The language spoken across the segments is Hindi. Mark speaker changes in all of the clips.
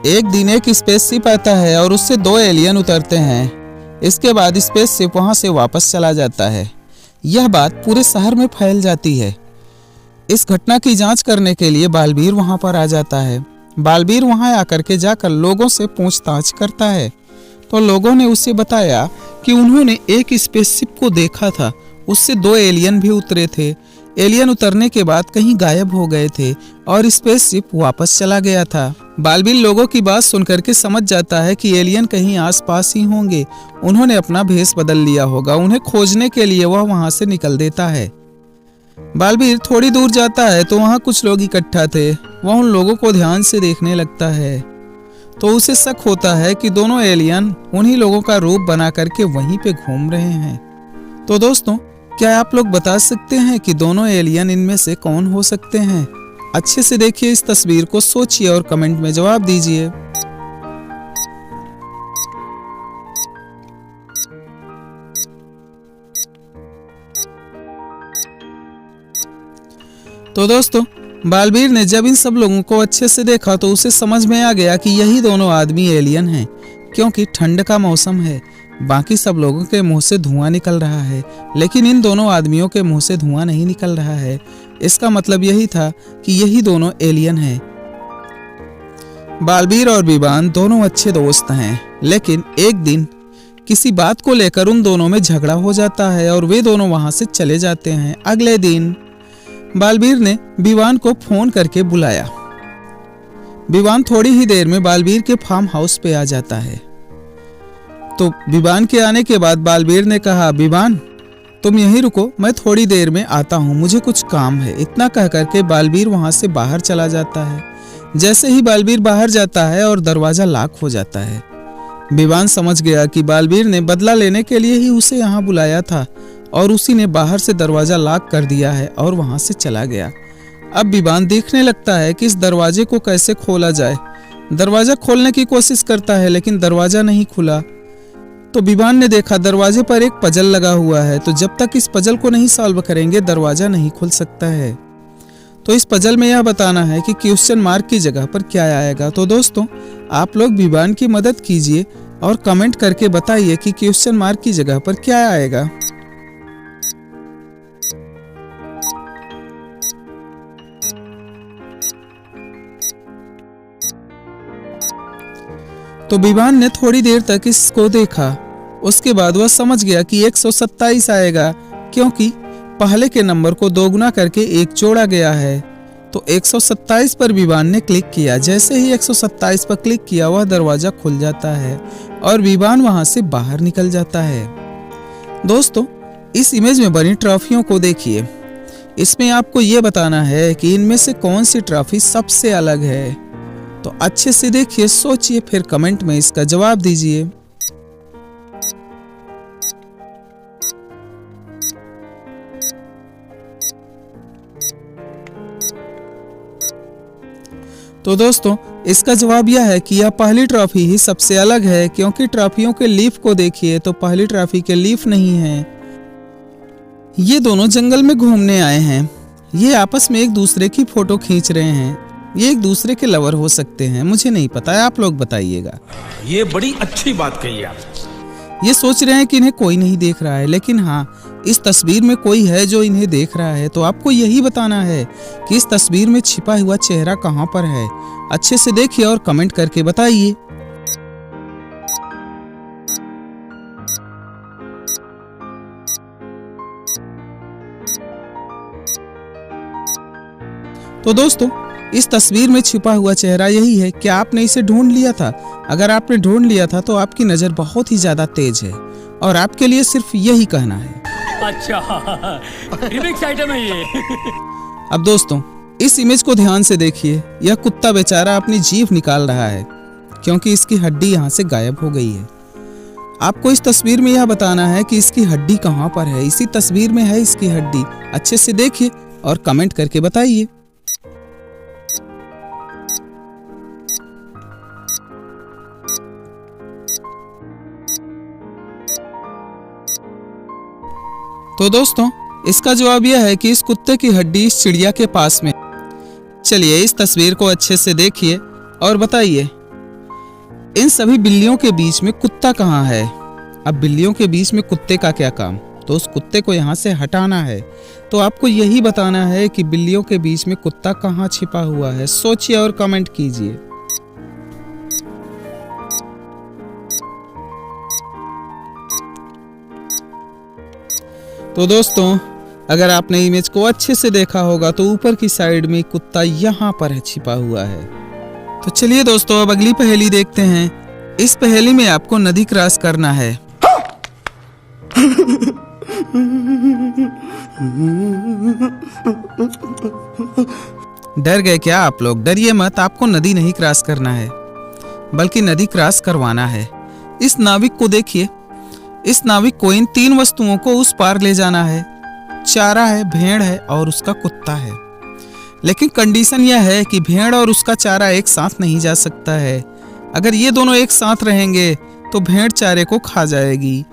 Speaker 1: एक दिन एक स्पेसशिप आता है और उससे 2 एलियन उतरते हैं। इसके बाद स्पेसशिप वहां से वापस चला जाता है। यह बात पूरे शहर में फैल जाती है। इस घटना की जांच करने के लिए बालवीर वहां पर आ जाता है। बालवीर वहां आकर के जाकर लोगों से पूछताछ करता है तो लोगों ने उसे बताया कि उन्होंने एक स्पेसशिप को देखा था, उससे 2 एलियन भी उतरे थे। एलियन उतरने के बाद कहीं गायब हो गए थे और स्पेसशिप वापस चला गया था। बालवीर लोगों की बात सुनकर के समझ जाता है कि एलियन कहीं आसपास ही होंगे। उन्होंने अपना भेष बदल लिया होगा। उन्हें खोजने के लिए वह वहां से निकल देता है। बालवीर थोड़ी दूर जाता है तो वहां कुछ लोग इकट्ठा थे। वह उन लोगों को ध्यान से देखने लगता है तो उसे शक होता है कि दोनों एलियन उन्हीं लोगों का रूप बना करके वहीं पे घूम रहे हैं। तो दोस्तों, क्या आप लोग बता सकते हैं कि दोनों एलियन इनमें से कौन हो सकते हैं? अच्छे से देखिए इस तस्वीर को, सोचिए और कमेंट में जवाब दीजिए। तो दोस्तों, बालवीर ने जब इन सब लोगों को अच्छे से देखा तो उसे समझ में आ गया कि यही दोनों आदमी एलियन हैं, क्योंकि ठंड का मौसम है। बाकी सब लोगों के मुंह से धुआं निकल रहा है, लेकिन इन दोनों आदमियों के मुंह से धुआं नहीं निकल रहा है। इसका मतलब यही था कि यही दोनों एलियन हैं। बालवीर और विवान दोनों अच्छे दोस्त हैं, लेकिन एक दिन किसी बात को लेकर उन दोनों में झगड़ा हो जाता है और वे दोनों वहां से चले जाते हैं। अगले दिन बालवीर ने विवान को फोन करके बुलाया। विवान थोड़ी ही देर में बालवीर के फार्म हाउस पे आ जाता है। तो विवान के आने के बाद बालवीर ने कहा, विवान तुम यहीं रुको, मैं थोड़ी देर में आता हूँ, मुझे कुछ काम है। इतना कह करके बालवीर वहां से बाहर चला जाता है। जैसे ही बालवीर बाहर जाता है और दरवाजा लॉक हो जाता है, विवान समझ गया कि बालवीर ने बदला लेने के लिए ही उसे यहाँ बुलाया था और उसी ने बाहर से दरवाजा लॉक कर दिया है और वहां से चला गया। अब विवान देखने लगता है कि इस दरवाजे को कैसे खोला जाए। दरवाजा खोलने की कोशिश करता है लेकिन दरवाजा नहीं खुला। तो विवान ने देखा दरवाजे पर एक पजल लगा हुआ है, तो जब तक इस पजल को नहीं सॉल्व करेंगे दरवाजा नहीं खुल सकता है। तो इस पजल में यह बताना है कि क्वेश्चन मार्क की जगह पर क्या आएगा। तो दोस्तों, आप लोग विवान की मदद कीजिए और कमेंट करके बताइए कि क्वेश्चन मार्क की जगह पर क्या आएगा। तो विवान ने थोड़ी देर तक इसको देखा। उसके बाद वह समझ गया कि 127 आएगा, क्योंकि पहले के नंबर को दोगुना करके 1 जोड़ा गया है। तो 127 पर विवान ने क्लिक किया। जैसे ही 127 पर क्लिक किया वह दरवाजा खुल जाता है और विवान वहां से बाहर निकल जाता है। दोस्तों, इस इमेज में बनी ट्रॉफियों को देखिए। इसमें आपको ये बताना है कि इनमें से कौन सी ट्रॉफी सबसे अलग है। तो अच्छे से देखिए, सोचिए, फिर कमेंट में इसका जवाब दीजिए। तो दोस्तों, इसका जवाब यह है कि यह पहली ट्रॉफी ही सबसे अलग है, क्योंकि ट्रॉफियों के लीफ को देखिए तो पहली ट्रॉफी के लीफ नहीं है। ये दोनों जंगल में घूमने आए हैं। ये आपस में एक दूसरे की फोटो खींच रहे हैं। ये एक दूसरे के लवर हो सकते हैं, मुझे नहीं पता है, आप लोग बताइएगा।
Speaker 2: ये बड़ी अच्छी बात कही आप।
Speaker 1: ये सोच रहे हैं कि इन्हें कोई नहीं देख रहा है, लेकिन हाँ, इस तस्वीर में कोई है जो इन्हें देख रहा है। तो आपको यही बताना है कि इस तस्वीर में छिपा हुआ चेहरा कहाँ पर है। अच्छे से देखिए और कमेंट करके बताइए। तो दोस्तों, इस तस्वीर में छिपा हुआ चेहरा यही है। क्या आपने इसे ढूंढ लिया था? अगर आपने ढूंढ लिया था तो आपकी नजर बहुत ही ज्यादा तेज है और आपके लिए सिर्फ यही कहना है।
Speaker 2: अच्छा, रिमिक्स आइटम है ये।
Speaker 1: अब दोस्तों, इस इमेज को ध्यान से देखिए। यह कुत्ता बेचारा अपनी जीभ निकाल रहा है, क्योंकि इसकी हड्डी यहाँ से गायब हो गई है। आपको इस तस्वीर में यह बताना है कि इसकी हड्डी कहाँ पर है। इसी तस्वीर में है इसकी हड्डी। अच्छे से देखिए और कमेंट करके बताइए। तो दोस्तों, इसका जवाब यह है कि इस कुत्ते की हड्डी इस चिड़िया के पास में। चलिए इस तस्वीर को अच्छे से देखिए और बताइए इन सभी बिल्लियों के बीच में कुत्ता कहाँ है? अब बिल्लियों के बीच में कुत्ते का क्या काम? तो उस कुत्ते को यहाँ से हटाना है। तो आपको यही बताना है कि बिल्लियों के बीच में कुत्ता कहाँ छिपा हुआ है। सोचिए और कमेंट कीजिए। तो दोस्तों, अगर आपने इमेज को अच्छे से देखा होगा तो ऊपर की साइड में कुत्ता यहाँ पर छिपा हुआ है। तो चलिए दोस्तों, अब अगली पहेली देखते हैं। इस पहेली में आपको नदी क्रॉस करना है। डर गए क्या आप लोग? डरिए मत, आपको नदी नहीं क्रॉस करना है बल्कि नदी क्रॉस करवाना है। इस नाविक को देखिए। इस नाविक को इन 3 वस्तुओं को उस पार ले जाना है। चारा है, भेड़ है और उसका कुत्ता है। लेकिन कंडीशन यह है कि भेड़ और उसका चारा एक साथ नहीं जा सकता है। अगर ये दोनों एक साथ रहेंगे तो भेड़ चारे को खा जाएगी।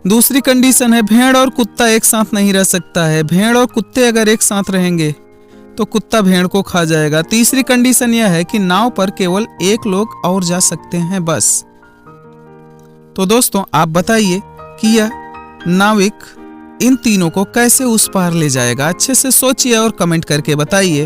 Speaker 1: दूसरी कंडीशन है, भेड़ और कुत्ता एक साथ नहीं रह सकता है। भेड़ और कुत्ते अगर एक साथ रहेंगे तो कुत्ता भेड़ को खा जाएगा। तीसरी कंडीशन यह है कि नाव पर केवल एक लोग और जा सकते हैं, बस। तो दोस्तों, आप बताइए कि यह नाविक इन तीनों को कैसे उस पार ले जाएगा? अच्छे से सोचिए और कमेंट करके बताइए।